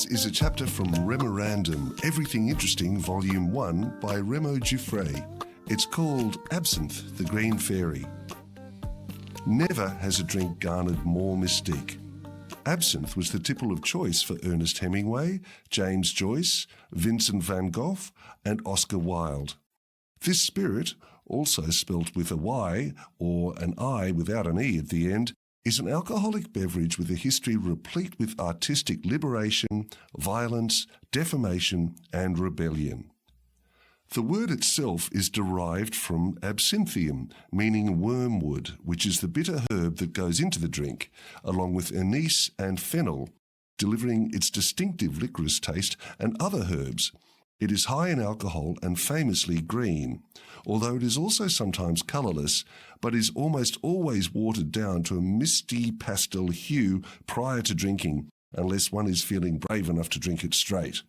is a chapter from REMORANDOM Everything Interesting Volume 1 by REMO GiuffréReader. It's called Absinthe, the Green Fairy. Never has a drink garnered more mystique. Absinthe was the tipple of choice for Ernest Hemingway, James Joyce, Vincent van Gogh, and Oscar Wilde. This spirit, also spelt with a Y or an I without an E at the end, is an alcoholic beverage with a history replete with artistic liberation, violence, defamation, and rebellion. The word itself is derived from absinthium, meaning wormwood, which is the bitter herb that goes into the drink, along with anise and fennel, delivering its distinctive licorice taste and other herbs. It is high in alcohol and famously green, although it is also sometimes colourless, but is almost always watered down to a misty pastel hue prior to drinking, unless one is feeling brave enough to drink it straight.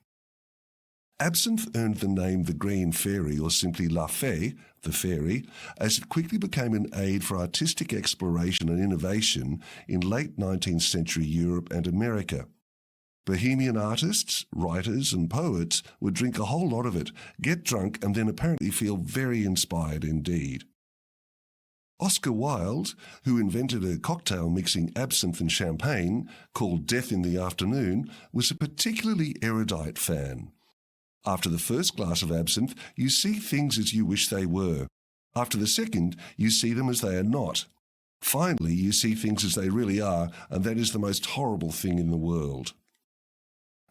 Absinthe earned the name the Green Fairy, or simply La Fée, the fairy, as it quickly became an aid for artistic exploration and innovation in late 19th century Europe and America. Bohemian artists, writers and poets would drink a whole lot of it, get drunk and then apparently feel very inspired indeed. Oscar Wilde, who invented a cocktail mixing absinthe and champagne called Death in the Afternoon, was a particularly erudite fan. After the first glass of absinthe, you see things as you wish they were. After the second, you see them as they are not. Finally, you see things as they really are, and that is the most horrible thing in the world.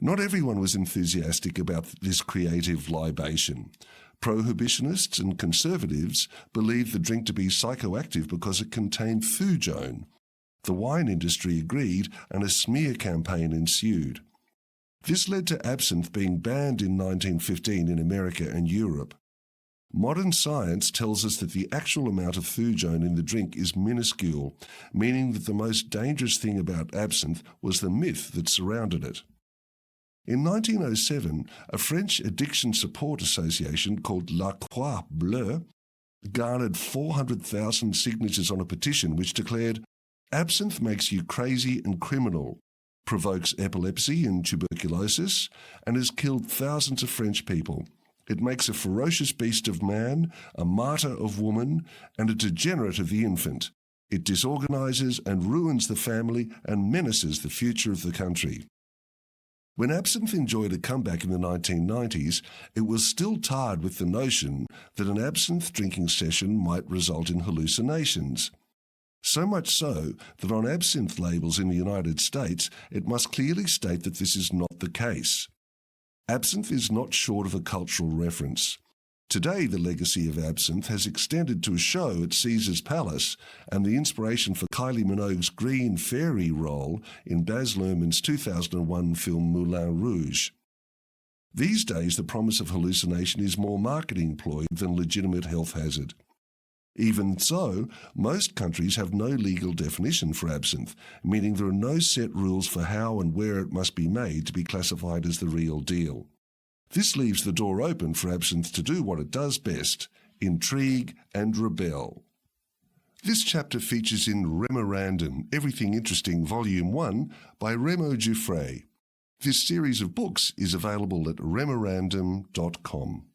Not everyone was enthusiastic about this creative libation. Prohibitionists and conservatives believed the drink to be psychoactive because it contained thujone. The wine industry agreed, and a smear campaign ensued. This led to absinthe being banned in 1915 in America and Europe. Modern science tells us that the actual amount of thujone in the drink is minuscule, meaning that the most dangerous thing about absinthe was the myth that surrounded it. In 1907, a French addiction support association called La Croix Bleue garnered 400,000 signatures on a petition which declared, "Absinthe makes you crazy and criminal, provokes epilepsy and tuberculosis, and has killed thousands of French people. It makes a ferocious beast of man, a martyr of woman, and a degenerate of the infant. It disorganizes and ruins the family and menaces the future of the country." When absinthe enjoyed a comeback in the 1990s, it was still tarred with the notion that an absinthe drinking session might result in hallucinations. So much so that on absinthe labels in the United States, it must clearly state that this is not the case. Absinthe is not short of a cultural reference. Today, the legacy of absinthe has extended to a show at Caesar's Palace and the inspiration for Kylie Minogue's Green Fairy role in Baz Luhrmann's 2001 film Moulin Rouge. These days, the promise of hallucination is more marketing ploy than legitimate health hazard. Even so, most countries have no legal definition for absinthe, meaning there are no set rules for how and where it must be made to be classified as the real deal. This leaves the door open for absinthe to do what it does best, intrigue and rebel. This chapter features in REMORANDOM Everything Interesting Volume 1 by REMO GiuffréReader. This series of books is available at remorandom.com.